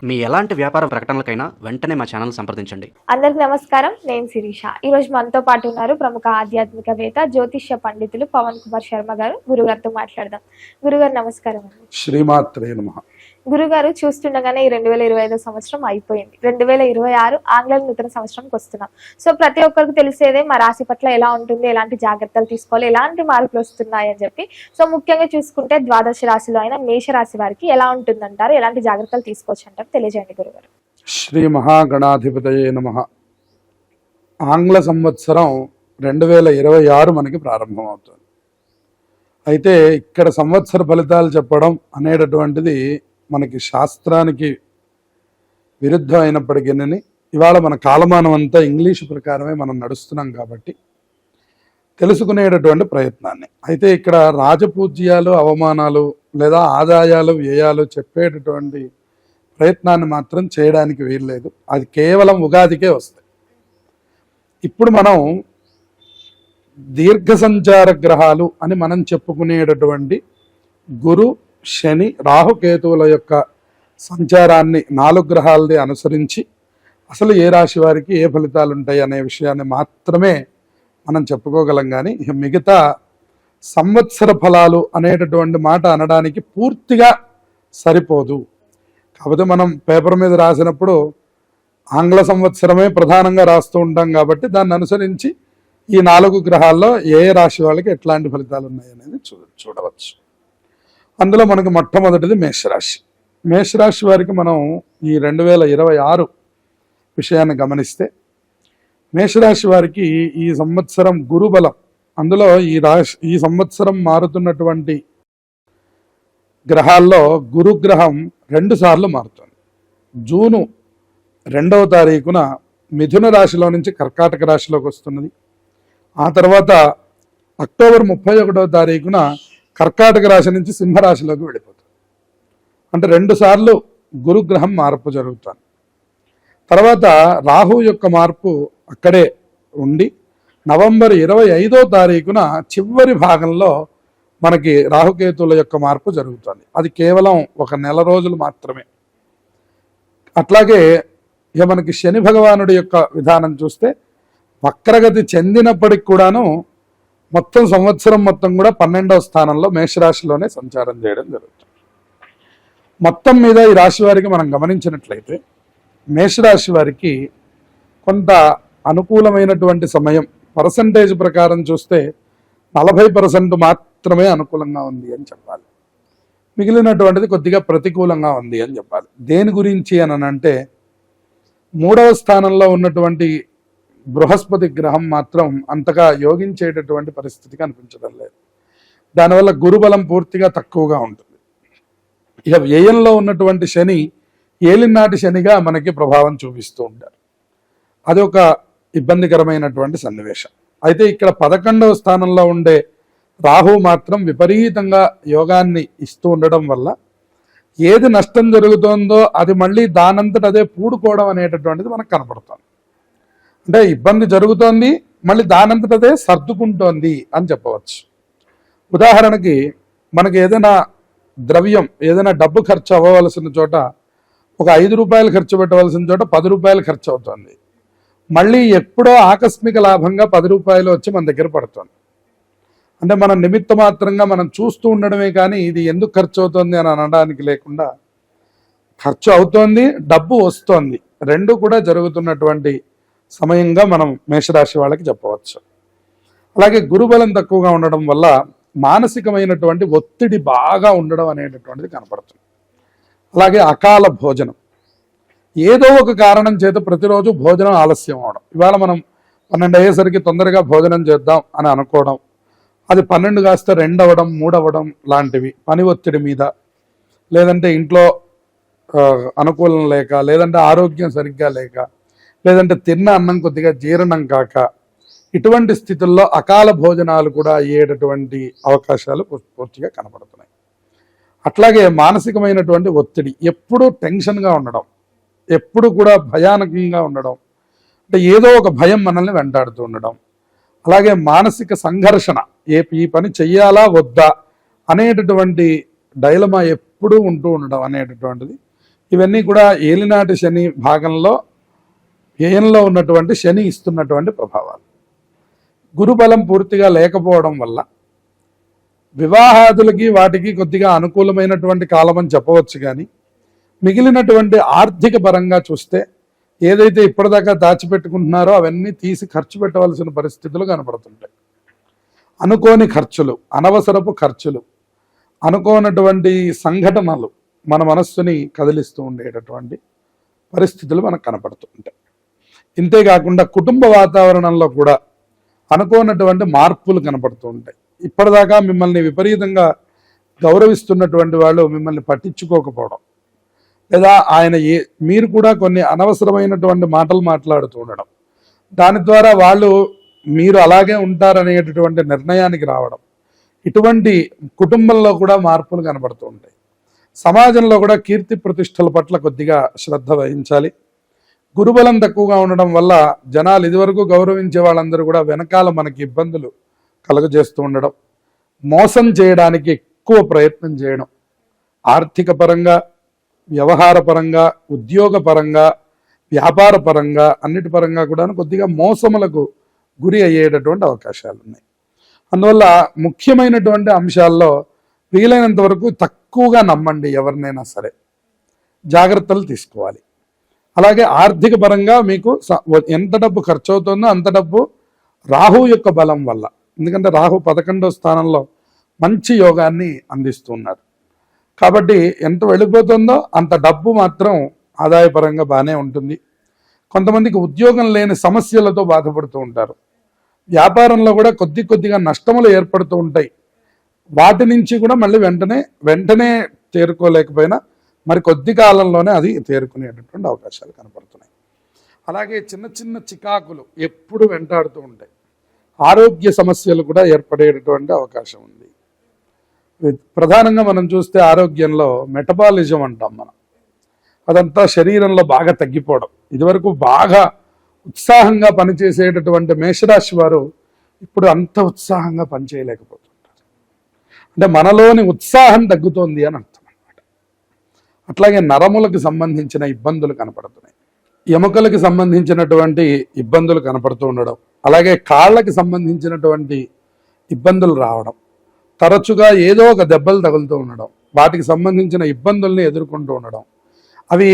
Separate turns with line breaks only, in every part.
మీ ఎలాంటి వ్యాపార ప్రకటనలకైనా వెంటనే మా ఛానల్ సంప్రదించండి.
అందరికి నమస్కారం. నేను శిరీష. ఈ రోజు మనతో పాటు ఉన్నారు ప్రముఖ ఆధ్యాత్మికవేత్త జ్యోతిష్య పండితులు పవన్ కుమార్ శర్మ గారు. గురుగారితో మాట్లాడదాం. గురుగారు నమస్కారం.
శ్రీమాత్రే నమః.
గురుగారు, చూస్తుండగానే ఈ 2025 సంవత్సరం అయిపోయింది. 2026 ఆంగ్ల నూతన సంవత్సరంకి వస్తున్నాం. సో ప్రతి ఒక్కరికి తెలిసేదే మా రాశి పట్ల ఎలా ఉంటుంది, ఎలాంటి జాగ్రత్తలు తీసుకోవాలి, ఎలాంటి మార్పులు వస్తున్నాయి అని చెప్పి. సో ముఖ్యంగా చూసుకుంటే ద్వాదశ రాశిలో అయిన మేష రాశి వారికి ఎలా ఉంటుందంటారు, ఎలాంటి జాగ్రత్తలు తీసుకోవచ్చు అంటారు, తెలియజేయండి గురుగారు.
శ్రీ మహాగణాధిపతయే నమః. ఆంగ్ల సంవత్సరం 2026 మనకి ప్రారంభమవుతుంది. అయితే ఇక్కడ సంవత్సర ఫలితాలు చెప్పడం అనేటటువంటిది మనకి శాస్త్రానికి విరుద్ధం అయినప్పటికీ ఇవాళ మన కాలమానం అంతా ఇంగ్లీషు ప్రకారమే మనం నడుస్తున్నాం కాబట్టి తెలుసుకునేటటువంటి ప్రయత్నాన్ని. అయితే ఇక్కడ రాజపూజ్యాలు, అవమానాలు లేదా ఆదాయాలు, వ్యయాలు చెప్పేటటువంటి ప్రయత్నాన్ని మాత్రం చేయడానికి వీల్లేదు. అది కేవలం ఉగాదికే వస్తాయి. ఇప్పుడు మనం దీర్ఘ సంచార గ్రహాలు అని మనం చెప్పుకునేటటువంటి గురు, శని, రాహుకేతువుల యొక్క సంచారాన్ని 4 గ్రహాలది అనుసరించి అసలు ఏ రాశి వారికి ఏ ఫలితాలు ఉంటాయి అనే విషయాన్ని మాత్రమే మనం చెప్పుకోగలం. కానీ మిగతా సంవత్సర ఫలాలు అనేటటువంటి మాట అనడానికి పూర్తిగా సరిపోదు. కాకపోతే మనం పేపర్ మీద రాసినప్పుడు ఆంగ్ల సంవత్సరమే ప్రధానంగా రాస్తూ ఉంటాం కాబట్టి దాన్ని అనుసరించి ఈ 4 గ్రహాల్లో ఏ రాశి వాళ్ళకి ఎట్లాంటి ఫలితాలు ఉన్నాయి అనేది చూడవచ్చు. అందులో మనకు మొట్టమొదటిది మేషరాశి. మేషరాశి వారికి మనం ఈ 2026 విషయాన్ని గమనిస్తే, మేషరాశి వారికి ఈ సంవత్సరం గురుబలం, అందులో ఈ సంవత్సరం మారుతున్నటువంటి గ్రహాల్లో గురుగ్రహం 2 సార్లు మారుతుంది. జూను 2వ తారీఖున మిథున రాశిలో నుంచి కర్కాటక రాశిలోకి వస్తున్నది. ఆ తర్వాత అక్టోబర్ 31వ తారీఖున కర్కాటక రాశి నుంచి సింహరాశిలోకి వెళ్ళిపోతుంది. అంటే 2 సార్లు గురుగ్రహం మార్పు జరుగుతుంది. తర్వాత రాహు యొక్క మార్పు అక్కడే ఉండి నవంబర్ 25వ తారీఖున చివరి భాగంలో మనకి రాహుకేతువుల యొక్క మార్పు జరుగుతుంది. అది కేవలం 1 నెల రోజులు మాత్రమే. అట్లాగే ఇక మనకి శని భగవానుడి యొక్క విధానం చూస్తే వక్రగతి చెందినప్పటికి కూడాను మొత్తం సంవత్సరం మొత్తం కూడా 12వ స్థానంలో మేషరాశిలోనే సంచారం చేయడం జరుగుతుంది. మొత్తం మీద ఈ రాశి వారికి మనం గమనించినట్లయితే మేషరాశి వారికి కొంత అనుకూలమైనటువంటి సమయం పర్సంటేజ్ ప్రకారం చూస్తే 40% మాత్రమే అనుకూలంగా ఉంది అని చెప్పాలి. మిగిలినటువంటిది కొద్దిగా ప్రతికూలంగా ఉంది అని చెప్పాలి. దేని గురించి అని అంటే 3వ స్థానంలో ఉన్నటువంటి బృహస్పతి గ్రహం మాత్రం అంతగా యోగించేటటువంటి పరిస్థితి కనిపించడం లేదు. దానివల్ల గురుబలం పూర్తిగా తక్కువగా ఉంటుంది. ఇక వ్యయంలో ఉన్నటువంటి శని ఏలినాటి శనిగా మనకి ప్రభావం చూపిస్తూ ఉంటారు. అది ఒక ఇబ్బందికరమైనటువంటి సన్నివేశం. అయితే ఇక్కడ 11వ స్థానంలో ఉండే రాహు మాత్రం విపరీతంగా యోగాన్ని ఇస్తూ ఉండడం వల్ల ఏది నష్టం జరుగుతుందో అది మళ్ళీ దానంతట అదే పూడుకోవడం అనేటటువంటిది మనకు కనపడుతుంది. అంటే ఇబ్బంది జరుగుతోంది, మళ్ళీ దానంతటదే సర్దుకుంటోంది అని చెప్పవచ్చు. ఉదాహరణకి మనకి ఏదైనా ద్రవ్యం, ఏదైనా డబ్బు ఖర్చు అవ్వవలసిన చోట ఒక 5 రూపాయలు ఖర్చు పెట్టవలసిన చోట 10 రూపాయలు ఖర్చు అవుతుంది. మళ్ళీ ఎప్పుడో ఆకస్మిక లాభంగా 10 రూపాయలు వచ్చి మన దగ్గర పడుతుంది. అంటే మనం నిమిత్త మాత్రంగా మనం చూస్తూ ఉండడమే కానీ ఇది ఎందుకు ఖర్చు అవుతుంది అని అనడానికి లేకుండా ఖర్చు అవుతోంది, డబ్బు వస్తోంది, 2 కూడా జరుగుతున్నటువంటి సమయంగా మనం మేషరాశి వాళ్ళకి చెప్పవచ్చు. అలాగే గురుబలం తక్కువగా ఉండడం వల్ల మానసికమైనటువంటి ఒత్తిడి బాగా ఉండడం అనేటటువంటిది కనపడుతుంది. అలాగే అకాల భోజనం, ఏదో ఒక కారణం చేత ప్రతిరోజు భోజనం ఆలస్యం అవడం. ఇవాళ మనం 12 అయ్యేసరికి తొందరగా భోజనం చేద్దాం అని అనుకోవడం, అది 12 కాస్త 2 అవ్వడం, 3 అవ్వడం లాంటివి పని ఒత్తిడి మీద, లేదంటే ఇంట్లో అనుకూలం లేక, లేదంటే ఆరోగ్యం సరిగ్గా లేక, లేదంటే తిన్న అన్నం కొద్దిగా జీర్ణం కాక, ఇటువంటి స్థితుల్లో అకాల భోజనాలు కూడా అయ్యేటటువంటి అవకాశాలు పూర్తిగా కనపడుతున్నాయి. అట్లాగే మానసికమైనటువంటి ఒత్తిడి, ఎప్పుడూ టెన్షన్గా ఉండడం, ఎప్పుడు కూడా భయానకంగా ఉండడం, అంటే ఏదో ఒక భయం మనల్ని వెంటాడుతూ ఉండడం, అలాగే మానసిక సంఘర్షణ, ఈ పని చెయ్యాలా వద్దా అనేటటువంటి డైలమా ఎప్పుడూ ఉంటూ ఉండడం అనేటటువంటిది ఇవన్నీ కూడా ఏలినాటి శని భాగంలో వ్యయంలో ఉన్నటువంటి శని ఇస్తున్నటువంటి ప్రభావాలు. గురుబలం పూర్తిగా లేకపోవడం వల్ల వివాహాదులకి వాటికి కొద్దిగా అనుకూలమైనటువంటి కాలం అని చెప్పవచ్చు. కానీ మిగిలినటువంటి ఆర్థిక పరంగా చూస్తే ఏదైతే ఇప్పటిదాకా దాచిపెట్టుకుంటున్నారో అవన్నీ తీసి ఖర్చు పెట్టవలసిన పరిస్థితులు కనపడుతుంటాయి. అనుకోని ఖర్చులు, అనవసరపు ఖర్చులు, అనుకోనటువంటి సంఘటనలు మన మనస్సుని కదిలిస్తూ ఉండేటటువంటి పరిస్థితులు మనకు కనపడుతూ ఉంటాయి. ఇంతేకాకుండా కుటుంబ వాతావరణంలో కూడా అనుకోనటువంటి మార్పులు కనపడుతూ ఉంటాయి. ఇప్పటిదాకా మిమ్మల్ని విపరీతంగా గౌరవిస్తున్నటువంటి వాళ్ళు మిమ్మల్ని పట్టించుకోకపోవడం, లేదా మీరు కూడా కొన్ని అనవసరమైనటువంటి మాటలు మాట్లాడుతూ ఉండడం, దాని ద్వారా వాళ్ళు మీరు అలాగే ఉంటారనేటటువంటి నిర్ణయానికి రావడం, ఇటువంటి కుటుంబంలో కూడా మార్పులు కనబడుతూ ఉంటాయి. సమాజంలో కూడా కీర్తి ప్రతిష్టల పట్ల కొద్దిగా శ్రద్ధ వహించాలి. గురుబలం తక్కువగా ఉండడం వల్ల జనాలు ఇదివరకు గౌరవించే వాళ్ళందరూ కూడా వెనకాల మనకి ఇబ్బందులు కలుగజేస్తూ ఉండడం, మోసం చేయడానికి ఎక్కువ ప్రయత్నం చేయడం, ఆర్థిక పరంగా, వ్యవహార పరంగా, ఉద్యోగ పరంగా, వ్యాపార పరంగా, అన్నిటి పరంగా కూడా కొద్దిగా మోసములకు గురి అయ్యేటటువంటి అవకాశాలు ఉన్నాయి. అందువల్ల ముఖ్యమైనటువంటి అంశాల్లో వీలైనంత వరకు తక్కువగా నమ్మండి. ఎవరినైనా సరే జాగ్రత్తలు తీసుకోవాలి. అలాగే ఆర్థిక పరంగా మీకు ఎంత డబ్బు ఖర్చు అవుతుందో అంత డబ్బు రాహు యొక్క బలం వల్ల, ఎందుకంటే రాహు 11వ స్థానంలో మంచి యోగాన్ని అందిస్తున్నాడు కాబట్టి ఎంత వెళ్ళిపోతుందో అంత డబ్బు మాత్రం ఆదాయపరంగా బాగానే ఉంటుంది. కొంతమందికి ఉద్యోగం లేని సమస్యలతో బాధపడుతూ ఉంటారు. వ్యాపారంలో కూడా కొద్దిగా నష్టములు ఏర్పడుతూ ఉంటాయి. వాటి నుంచి కూడా మళ్ళీ వెంటనే తేరుకోలేకపోయినా మరి కొద్ది కాలంలోనే అది తేరుకునేటటువంటి అవకాశాలు కనపడుతున్నాయి. అలాగే చిన్న చికాకులు ఎప్పుడు వెంటాడుతూ ఉంటాయి. ఆరోగ్య సమస్యలు కూడా ఏర్పడేటటువంటి అవకాశం ఉంది. ప్రధానంగా మనం చూస్తే ఆరోగ్యంలో మెటబాలిజం అంటాం మనం, అదంతా శరీరంలో బాగా తగ్గిపోవడం. ఇదివరకు బాగా ఉత్సాహంగా పనిచేసేటటువంటి మేషరాశి వారు ఇప్పుడు అంత ఉత్సాహంగా పనిచేయలేకపోతుంటారు. అంటే మనలోని ఉత్సాహం తగ్గుతోంది అని అర్థం అన్నమాట. అట్లాగే నరములకు సంబంధించిన ఇబ్బందులు కనపడుతున్నాయి, ఎముకలకు సంబంధించినటువంటి ఇబ్బందులు కనపడుతూ ఉండడం, అలాగే కాళ్ళకి సంబంధించినటువంటి ఇబ్బందులు రావడం, తరచుగా ఏదో ఒక దెబ్బలు తగులుతూ ఉండడం, వాటికి సంబంధించిన ఇబ్బందుల్ని ఎదుర్కొంటూ ఉండడం, అవి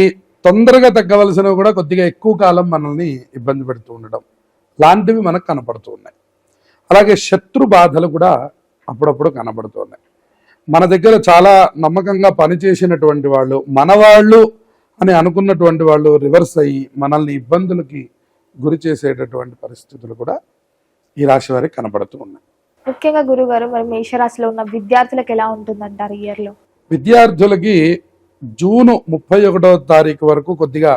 తొందరగా తగ్గవలసినవి కూడా కొద్దిగా ఎక్కువ కాలం మనల్ని ఇబ్బంది పెడుతూ ఉండడం లాంటివి మనకు కనపడుతూ ఉన్నాయి. అలాగే శత్రు బాధలు కూడా అప్పుడప్పుడు కనబడుతున్నాయి. మన దగ్గర చాలా నమ్మకంగా పనిచేసినటువంటి వాళ్ళు, మనవాళ్ళు అని అనుకున్నటువంటి వాళ్ళు రివర్స్ అయ్యి మనల్ని ఇబ్బందులకి గురి చేసేటటువంటి పరిస్థితులు కూడా ఈ రాశి వారికి కనబడుతూ ఉన్నాయి.
ముఖ్యంగా గురుగారు, మరి మేషరాశిలో ఉన్న విద్యార్థులకు ఎలా ఉంటుందంటారు ఇయర్ లో?
విద్యార్థులకి జూన్ 31వ తారీఖు వరకు కొద్దిగా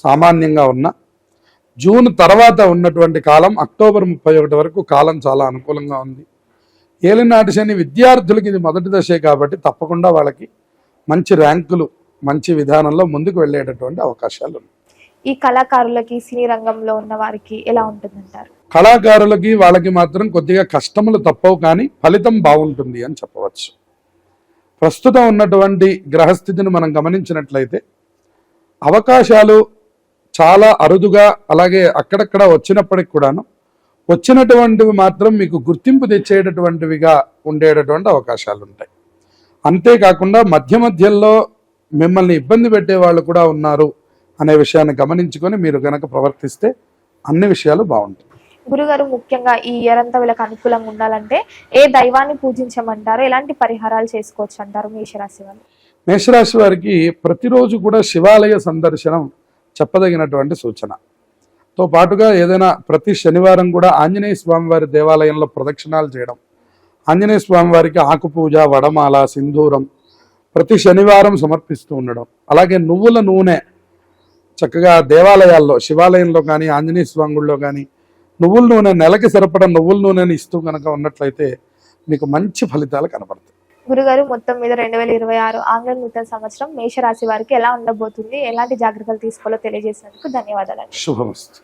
సామాన్యంగా ఉన్న, జూన్ తర్వాత ఉన్నటువంటి కాలం అక్టోబర్ 31 వరకు కాలం చాలా అనుకూలంగా ఉంది. ఏలినాటి శని విద్యార్థులకి ఇది మొదటి దశే కాబట్టి తప్పకుండా వాళ్ళకి మంచి ర్యాంకులు, మంచి విధానంలో ముందుకు వెళ్ళేటటువంటి అవకాశాలు ఉన్నాయి.
ఈ కళాకారులకి, సినీ రంగంలో ఉన్న వారికి ఎలా ఉంటుందంటారు?
కళాకారులకి వాళ్ళకి మాత్రం కొద్దిగా కష్టములు తప్పవు, కానీ ఫలితం బాగుంటుంది అని చెప్పవచ్చు. ప్రస్తుతం ఉన్నటువంటి గ్రహస్థితిని మనం గమనించినట్లయితే అవకాశాలు చాలా అరుదుగా, అలాగే అక్కడక్కడ వచ్చినప్పటికి కూడాను వచ్చినటువంటివి మాత్రం మీకు గుర్తింపు తెచ్చేటటువంటివిగా ఉండేటటువంటి అవకాశాలు ఉంటాయి. అంతేకాకుండా మధ్యలో మిమ్మల్ని ఇబ్బంది పెట్టే వాళ్ళు కూడా ఉన్నారు అనే విషయాన్ని గమనించుకొని మీరు గనక ప్రవర్తిస్తే అన్ని విషయాలు బాగుంటాయి.
గురుగారు, ముఖ్యంగా ఈ ఇయర్ అంతా వీళ్ళకి అనుకూలంగా ఉండాలంటే ఏ దైవాన్ని పూజించమంటారు, ఎలాంటి పరిహారాలు చేసుకోవచ్చు అంటారు మేషరాశి వాళ్ళు?
మేషరాశి వారికి ప్రతిరోజు కూడా శివాలయ సందర్శనం చెప్పదగినటువంటి సూచనతో పాటుగా ఏదైనా ప్రతి శనివారం కూడా ఆంజనేయ స్వామివారి దేవాలయంలో ప్రదక్షిణాలు చేయడం, ఆంజనేయ స్వామివారికి ఆకుపూజ, వడమాల, సింధూరం ప్రతి శనివారం సమర్పిస్తూ ఉండడం, అలాగే నువ్వుల నూనె చక్కగా దేవాలయాల్లో, శివాలయంలో కానీ ఆంజనేయ స్వామి గుడిలో కానీ నువ్వుల నూనె నెలకి సరిపడా నువ్వుల నూనెని ఇస్తూ కనుక ఉన్నట్లయితే మీకు మంచి ఫలితాలు కనపడతాయి.
గురుగారు, మొత్తం మీద 2026 ఆంగ్ల నూతన సంవత్సరం మేషరాశి వారికి ఎలా ఉండబోతుంది, ఎలాంటి జాగ్రత్తలు తీసుకోవాలో తెలియజేసినందుకు ధన్యవాదాలు.
శుభమస్తు.